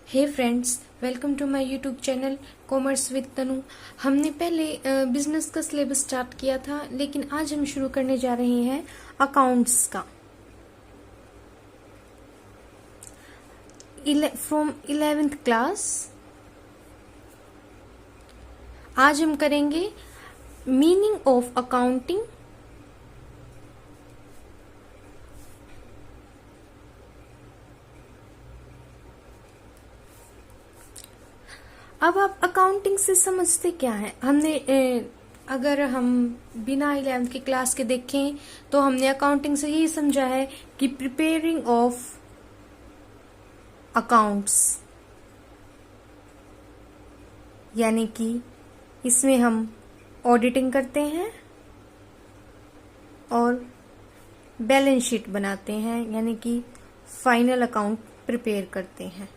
Hey friends, welcome to my YouTube channel commerce with Tanu. हमने पहले business का syllabus start किया था, लेकिन आज हम शुरू करने जा रहे हैं अकाउंट्स का फ्रॉम 11th क्लास। आज हम करेंगे मीनिंग ऑफ अकाउंटिंग, अब आप अकाउंटिंग से समझते क्या है। अगर हम बिना 11th की क्लास के देखें तो हमने अकाउंटिंग से यही समझा है कि प्रिपेयरिंग ऑफ अकाउंट्स, यानी कि इसमें हम ऑडिटिंग करते हैं और बैलेंस शीट बनाते हैं, यानी कि फाइनल अकाउंट प्रिपेयर करते हैं।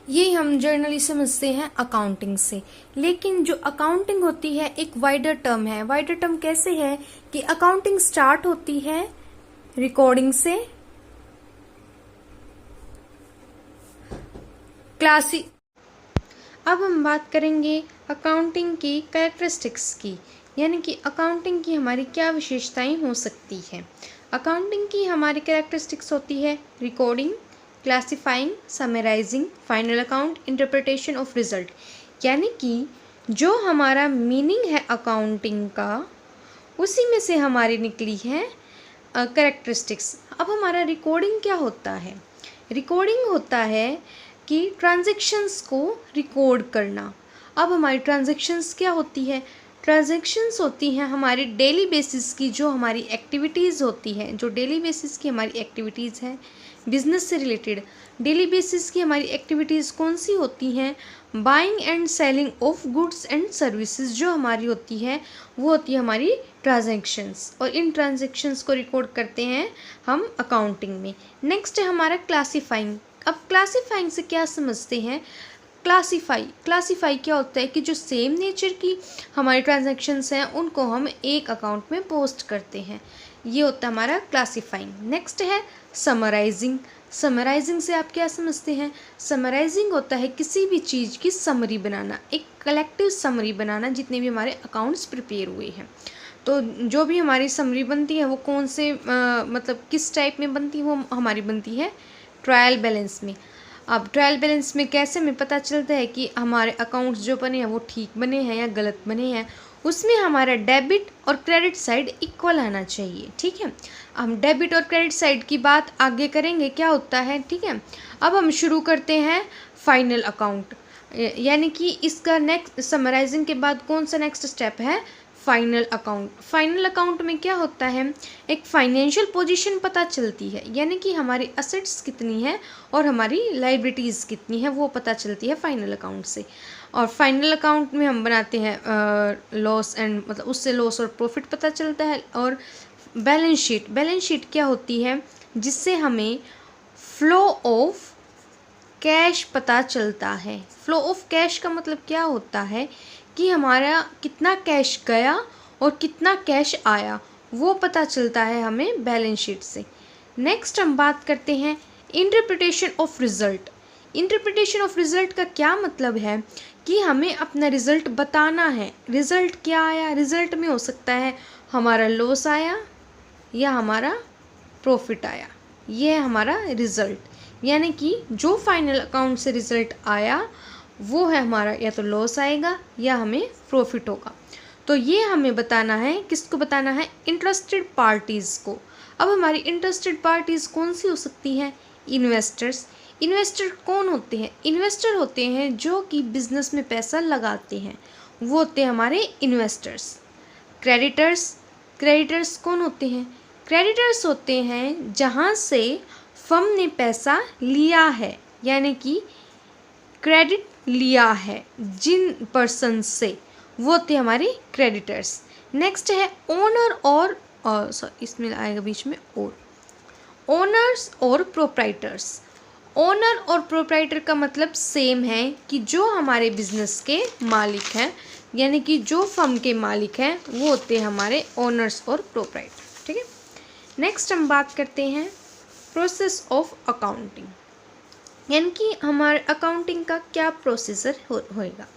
ये हम जर्नली समझते हैं अकाउंटिंग से। लेकिन जो अकाउंटिंग होती है एक वाइडर टर्म है। वाइडर टर्म कैसे है कि अकाउंटिंग स्टार्ट होती है रिकॉर्डिंग से, अब हम बात करेंगे अकाउंटिंग की कैरेक्टरिस्टिक्स की, यानी कि अकाउंटिंग की हमारी क्या विशेषताएं हो सकती है। अकाउंटिंग की हमारी कैरेक्टरिस्टिक्स होती है recording, classifying, summarising, final account, interpretation of result. यानी कि जो हमारा मीनिंग है अकाउंटिंग का, उसी में से हमारी निकली है कैरेक्टरिस्टिक्स। अब हमारा रिकॉर्डिंग क्या होता है। रिकॉर्डिंग होता है कि ट्रांजैक्शंस को रिकॉर्ड करना। अब हमारी ट्रांजैक्शंस क्या होती है। ट्रांजैक्शंस होती हैं हमारी डेली बेसिस की, जो हमारी एक्टिविटीज़ होती है, जो डेली बेसिस की हमारी एक्टिविटीज़ है बिजनेस से रिलेटेड। डेली बेसिस की हमारी एक्टिविटीज़ कौन सी होती हैं। Buying and selling of goods and services जो हमारी होती है, वो होती है हमारी ट्रांजैक्शंस, और इन ट्रांजैक्शंस को रिकॉर्ड करते हैं हम अकाउंटिंग में। नेक्स्ट है हमारा क्लासीफाइंग। अब क्लासीफाइंग से क्या समझते हैं। क्लासीफाई क्या होता है कि जो सेम नेचर की हमारी ट्रांजैक्शंस हैं उनको हम एक अकाउंट में पोस्ट करते हैं, ये होता है हमारा क्लासीफाइंग। नेक्स्ट है समराइजिंग। समराइजिंग से आप क्या समझते हैं। समराइजिंग होता है किसी भी चीज़ की समरी बनाना, एक कलेक्टिव समरी बनाना, जितने भी हमारे अकाउंट्स प्रिपेयर हुए हैं। तो जो भी हमारी समरी बनती है वो कौन से मतलब किस टाइप में बनती है, वो हमारी बनती है ट्रायल बैलेंस में। अब ट्रायल बैलेंस में कैसे हमें पता चलता है कि हमारे अकाउंट्स जो बने हैं वो ठीक बने हैं या गलत बने हैं। उसमें हमारा डेबिट और क्रेडिट साइड इक्वल आना चाहिए। ठीक है, हम डेबिट और क्रेडिट साइड की बात आगे करेंगे क्या होता है। ठीक है, अब हम शुरू करते हैं फाइनल अकाउंट, यानी कि इसका नेक्स्ट समराइजिंग के बाद कौन सा नेक्स्ट स्टेप है, फाइनल अकाउंट। फाइनल अकाउंट में क्या होता है, एक फाइनेंशियल पोजीशन पता चलती है, यानी कि हमारी असेट्स कितनी है और हमारी लाइबिलिटीज़ कितनी है, वो पता चलती है फाइनल अकाउंट से। और फाइनल अकाउंट में हम बनाते हैं लॉस एंड मतलब उससे लॉस और प्रॉफिट पता चलता है। और बैलेंस शीट क्या होती है, जिससे हमें फ्लो ऑफ कैश पता चलता है। फ्लो ऑफ कैश का मतलब क्या होता है कि हमारा कितना कैश गया और कितना कैश आया, वो पता चलता है हमें बैलेंस शीट से। नेक्स्ट हम बात करते हैं interpretation of result. Interpretation of result का क्या मतलब है कि हमें अपना रिजल्ट बताना है। रिजल्ट क्या आया, रिजल्ट में हो सकता है हमारा लॉस आया या हमारा प्रॉफिट आया, ये है हमारा रिजल्ट। यानी कि जो फाइनल अकाउंट से रिजल्ट आया वो है हमारा या तो लॉस आएगा या हमें प्रॉफिट होगा। तो ये हमें बताना है, किसको बताना है, इंटरेस्टेड पार्टीज़ को। अब हमारी इंटरेस्टेड पार्टीज़ कौन सी हो सकती हैं, इन्वेस्टर्स। इन्वेस्टर कौन होते हैं, इन्वेस्टर होते हैं जो कि बिजनेस में पैसा लगाते हैं, वो होते हैं हमारे इन्वेस्टर्स। क्रेडिटर्स कौन होते हैं, क्रेडिटर्स होते हैं जहाँ से फर्म ने पैसा लिया है, यानी कि क्रेडिट लिया है जिन पर्सन से, वो होते हैं हमारे क्रेडिटर्स। नेक्स्ट है ओनर और इसमें आएगा बीच में और ओनर्स और प्रोप्राइटर्स। ओनर और प्रोप्राइटर का मतलब सेम है कि जो हमारे बिजनेस के मालिक हैं, यानी कि जो फर्म के मालिक हैं वो होते हैं हमारे ओनर्स और प्रोप्राइटर। ठीक है, नेक्स्ट हम बात करते हैं प्रोसेस ऑफ अकाउंटिंग। यानी कि हमारे अकाउंटिंग का क्या प्रोसीजर होएगा।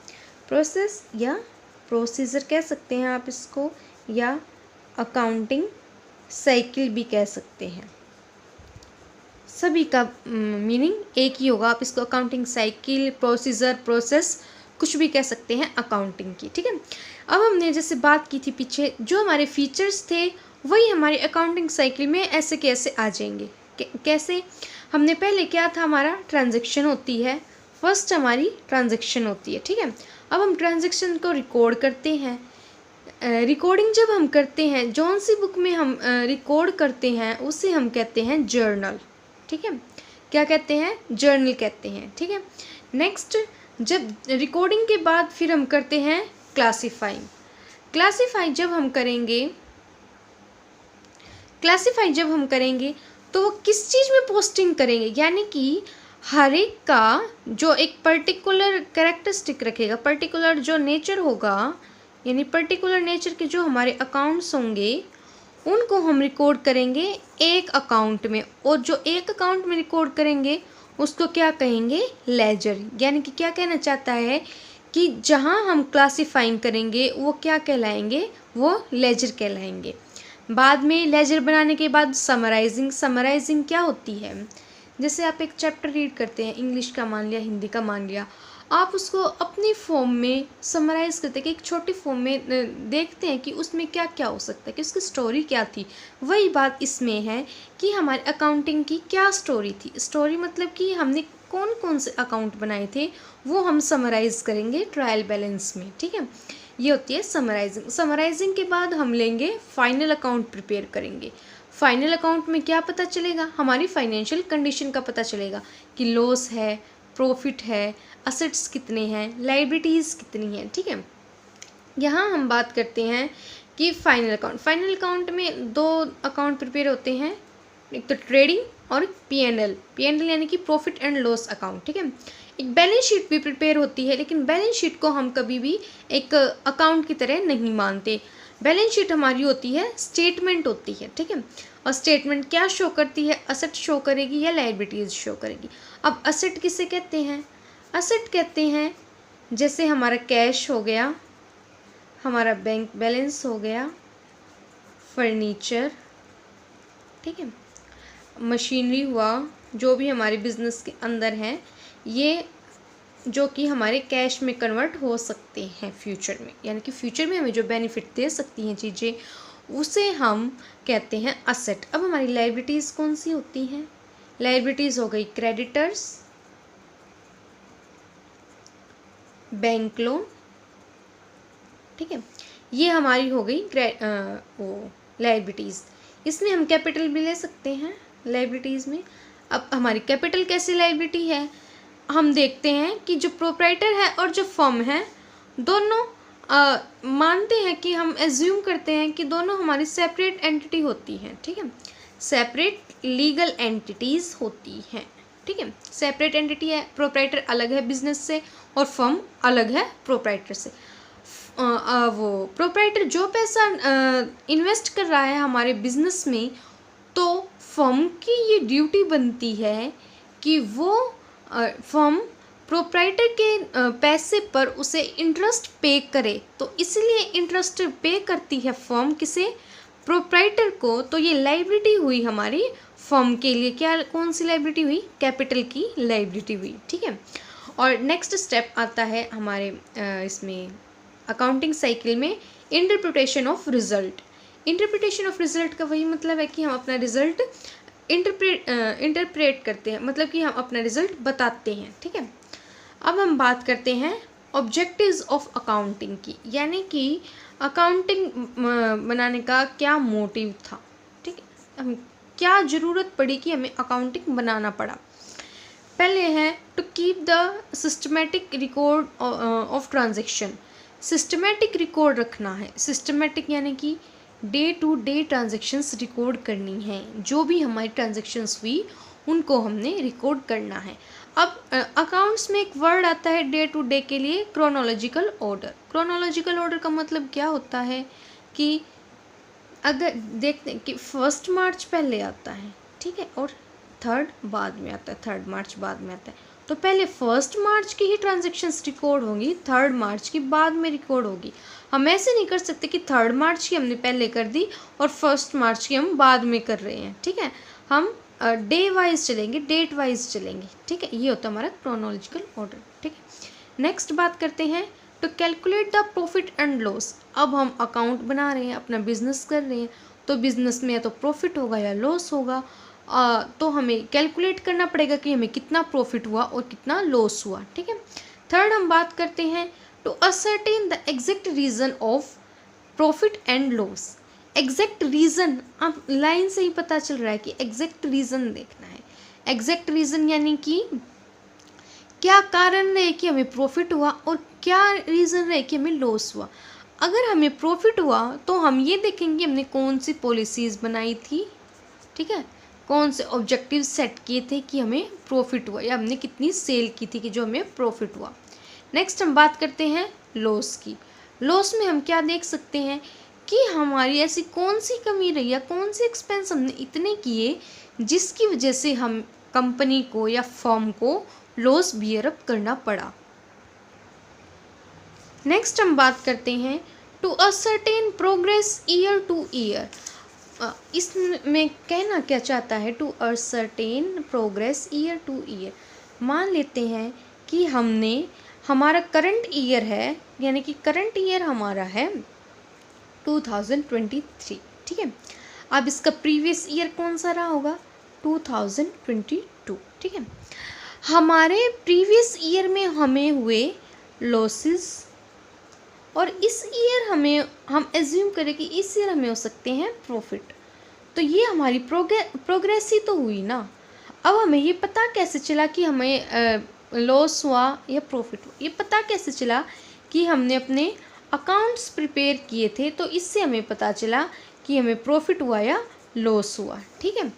प्रोसेस या प्रोसीजर कह सकते हैं आप इसको, या अकाउंटिंग साइकिल भी कह सकते हैं। सभी का मीनिंग एक ही होगा। आप इसको अकाउंटिंग साइकिल, प्रोसीजर, प्रोसेस कुछ भी कह सकते हैं अकाउंटिंग की, ठीक है। अब हमने जैसे बात की थी पीछे, जो हमारे फीचर्स थे वही हमारे अकाउंटिंग साइकिल में ऐसे कैसे आ जाएंगे। कैसे, हमने पहले क्या था, हमारा ट्रांजैक्शन होती है, फर्स्ट हमारी ट्रांजैक्शन होती है, ठीक है। अब हम ट्रांजैक्शन को रिकॉर्ड करते हैं। रिकॉर्डिंग जब हम करते हैं, जौन सी बुक में हम रिकॉर्ड करते हैं उसे हम कहते हैं जर्नल, ठीक है। क्या कहते हैं, जर्नल कहते हैं, ठीक है। नेक्स्ट, जब रिकॉर्डिंग के बाद फिर हम करते हैं क्लासीफाइंग। क्लासीफाई जब हम करेंगे तो वो किस चीज़ में पोस्टिंग करेंगे, यानी कि हर एक का जो एक पर्टिकुलर कैरेक्टरिस्टिक रखेगा, पर्टिकुलर जो नेचर होगा, यानी पर्टिकुलर नेचर के जो हमारे अकाउंट्स होंगे उनको हम रिकॉर्ड करेंगे एक अकाउंट में, और जो एक अकाउंट में रिकॉर्ड करेंगे उसको क्या कहेंगे, लेजर। यानी कि क्या कहना चाहता है कि जहाँ हम क्लासीफाइंग करेंगे वो क्या कहलाएंगे, वो लेजर कहलाएंगे। बाद में लेजर बनाने के बाद समराइजिंग क्या होती है, जैसे आप एक चैप्टर रीड करते हैं, इंग्लिश का मान लिया, हिंदी का मान लिया, आप उसको अपनी फॉर्म में समराइज करते हैं कि एक छोटी फॉर्म में देखते हैं कि उसमें क्या क्या हो सकता है, कि उसकी स्टोरी क्या थी। वही बात इसमें है कि हमारे अकाउंटिंग की क्या स्टोरी थी। स्टोरी मतलब कि हमने कौन कौन से अकाउंट बनाए थे वो हम समराइज करेंगे ट्रायल बैलेंस में, ठीक है। ये होती है समराइजिंग। समराइजिंग के बाद हम लेंगे फाइनल अकाउंट प्रिपेयर करेंगे। फाइनल अकाउंट में क्या पता चलेगा, हमारी फाइनेंशियल कंडीशन का पता चलेगा कि लॉस है, प्रॉफिट है, असेट्स कितने हैं, लायबिलिटीज़ कितनी हैं, ठीक है। यहाँ हम बात करते हैं कि फाइनल अकाउंट में दो अकाउंट प्रिपेयर होते हैं, एक तो ट्रेडिंग और पीएनएल यानी कि प्रॉफिट एंड लॉस अकाउंट, ठीक है। एक बैलेंस शीट भी प्रिपेयर होती है, लेकिन बैलेंस शीट को हम कभी भी एक अकाउंट की तरह नहीं मानते। बैलेंस शीट हमारी होती है, स्टेटमेंट होती है, ठीक है। और स्टेटमेंट क्या शो करती है, असेट शो करेगी या लायबिलिटीज़ शो करेगी। अब असेट किसे कहते हैं, असेट कहते हैं जैसे हमारा कैश हो गया, हमारा बैंक बैलेंस हो गया, फर्नीचर, ठीक है, मशीनरी हुआ, जो भी हमारे बिजनेस के अंदर हैं, ये जो कि हमारे कैश में कन्वर्ट हो सकते हैं फ्यूचर में, यानी कि फ्यूचर में हमें जो बेनिफिट दे सकती हैं चीज़ें, उसे हम कहते हैं असेट। अब हमारी लायबिलिटीज़ कौन सी होती हैं, लायबिलिटीज़ हो गई क्रेडिटर्स, बैंक लोन, ठीक है, ये हमारी हो गई वो लायबिलिटीज़। इसमें हम कैपिटल भी ले सकते हैं लायबिलिटीज़ में। अब हमारी कैपिटल कैसी लायबिलिटी है, हम देखते हैं कि जो प्रोप्राइटर है और जो फर्म है दोनों मानते हैं कि हम एज्यूम करते हैं कि दोनों हमारी सेपरेट एंटिटी होती हैं, ठीक है, सेपरेट लीगल एंटिटीज़ होती हैं, ठीक है। सेपरेट एंटिटी है, प्रोप्राइटर अलग है बिजनेस से और फर्म अलग है प्रोप्राइटर से। वो प्रोप्राइटर जो पैसा इन्वेस्ट कर रहा है हमारे बिजनेस में, तो फर्म की ये ड्यूटी बनती है कि वो फर्म प्रोप्राइटर के पैसे पर उसे इंटरेस्ट पे करे। तो इसलिए इंटरेस्ट पे करती है फर्म किसे, प्रोप्राइटर को। तो ये लायबिलिटी हुई हमारी फर्म के लिए, क्या कौन सी लायबिलिटी हुई, कैपिटल की लायबिलिटी हुई, ठीक है। और नेक्स्ट स्टेप आता है हमारे इसमें अकाउंटिंग साइकिल में, interpretation of result. Interpretation of result का वही मतलब है कि हम अपना रिजल्ट इंटरप्रेट करते हैं, मतलब कि हम अपना रिजल्ट बताते हैं, ठीक है। अब हम बात करते हैं ऑब्जेक्टिव्स ऑफ अकाउंटिंग की, यानी कि अकाउंटिंग बनाने का क्या मोटिव था, ठीक है, हम क्या ज़रूरत पड़ी कि हमें अकाउंटिंग बनाना पड़ा। पहले है to keep the systematic record of transaction. Systematic record रखना है, सिस्टमेटिक यानी कि day to day transactions record करनी है, जो भी हमारी ट्रांजेक्शन्स हुई उनको हमने रिकॉर्ड करना है। अब अकाउंट्स में एक वर्ड आता है डे टू डे के लिए, क्रोनोलॉजिकल ऑर्डर। क्रोनोलॉजिकल ऑर्डर का मतलब क्या होता है कि अगर देखते हैं कि 1 मार्च पहले आता है, ठीक है, और थर्ड बाद में आता है, 3 मार्च बाद में आता है। तो पहले 1 मार्च की ही ट्रांजेक्शन्स रिकॉर्ड होंगी, 3 मार्च की बाद में रिकॉर्ड होगी। हम ऐसे नहीं कर सकते कि 3 मार्च की हमने पहले कर दी और 1 मार्च की हम बाद में कर रहे हैं, ठीक है। हम डे वाइज चलेंगे, डेट वाइज चलेंगे, ठीक है। ये होता है हमारा क्रोनोलॉजिकल ऑर्डर, ठीक है। नेक्स्ट बात करते हैं to calculate the profit and loss. अब हम अकाउंट बना रहे हैं, अपना बिजनेस कर रहे हैं, तो बिजनेस में या तो प्रॉफिट होगा या लॉस होगा। तो हमें कैलकुलेट करना पड़ेगा कि हमें कितना प्रॉफिट हुआ और कितना लॉस हुआ, ठीक है। थर्ड हम बात करते हैं to ascertain the exact reason of profit and loss. Exact reason, अब लाइन से ही पता चल रहा है कि एग्जैक्ट रीज़न देखना है। एग्जैक्ट रीज़न यानी कि क्या कारण रहे कि हमें प्रॉफिट हुआ और क्या रीज़न रहे कि हमें लॉस हुआ। अगर हमें प्रॉफिट हुआ तो हम ये देखेंगे हमने कौन सी पॉलिसीज़ बनाई थी, ठीक है, कौन से ऑब्जेक्टिव सेट किए थे कि हमें प्रॉफिट हुआ, या हमने कितनी सेल की थी कि जो हमें प्रॉफिट हुआ। नेक्स्ट हम बात करते हैं लॉस की। लॉस में हम क्या देख सकते हैं कि हमारी ऐसी कौन सी कमी रही या कौन से एक्सपेंस हमने इतने किए जिसकी वजह से हम कंपनी को या फर्म को लॉस बियर अप करना पड़ा। नेक्स्ट हम बात करते हैं to ascertain progress year to year. इसमें कहना क्या चाहता है to ascertain progress year to year. मान लेते हैं कि हमने, हमारा करंट ईयर है, यानी कि करंट ईयर हमारा है 2023, ठीक है। अब इसका प्रीवियस ईयर कौन सा रहा होगा, 2022, ठीक है। हमारे प्रीवियस ईयर में हमें हुए लॉसेस और इस ईयर हम एज्यूम करें कि इस ईयर हमें हो सकते हैं प्रॉफिट, तो ये हमारी प्रोग्रेस ही तो हुई ना। अब हमें ये पता कैसे चला कि हमें लॉस हुआ या प्रॉफिट हुआ। ये पता कैसे चला कि हमने अपने अकाउंट्स प्रिपेयर किए थे, तो इससे हमें पता चला कि हमें प्रॉफिट हुआ या लॉस हुआ, ठीक है।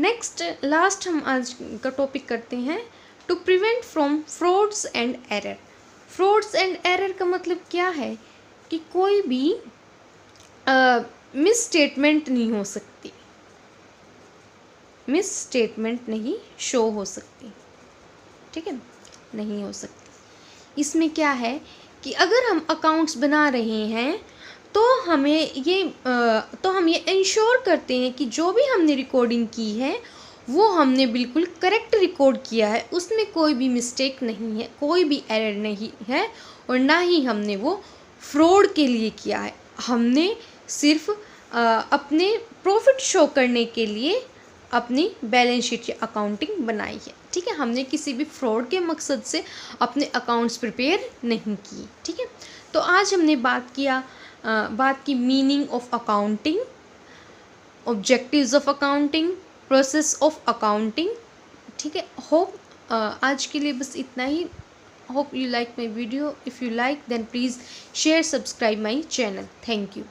नेक्स्ट लास्ट हम आज का टॉपिक करते हैं to prevent from frauds and error. Frauds and error का मतलब क्या है कि कोई भी मिस स्टेटमेंट नहीं हो सकती, मिस स्टेटमेंट नहीं शो हो सकती, ठीक है, नहीं हो सकती। इसमें क्या है कि अगर हम अकाउंट्स बना रहे हैं तो हम ये इंश्योर करते हैं कि जो भी हमने रिकॉर्डिंग की है वो हमने बिल्कुल करेक्ट रिकॉर्ड किया है, उसमें कोई भी मिस्टेक नहीं है, कोई भी एरर नहीं है, और ना ही हमने वो फ्रॉड के लिए किया है। हमने सिर्फ अपने प्रॉफिट शो करने के लिए अपनी बैलेंस शीट या अकाउंटिंग बनाई है, ठीक है। हमने किसी भी फ्रॉड के मकसद से अपने अकाउंट्स प्रिपेयर नहीं की, ठीक है। तो आज हमने बात की meaning of accounting, objectives of accounting, process of accounting, ठीक है। होप आज के लिए बस इतना ही। Hope you like my video. If you like then please share, subscribe my channel. Thank you.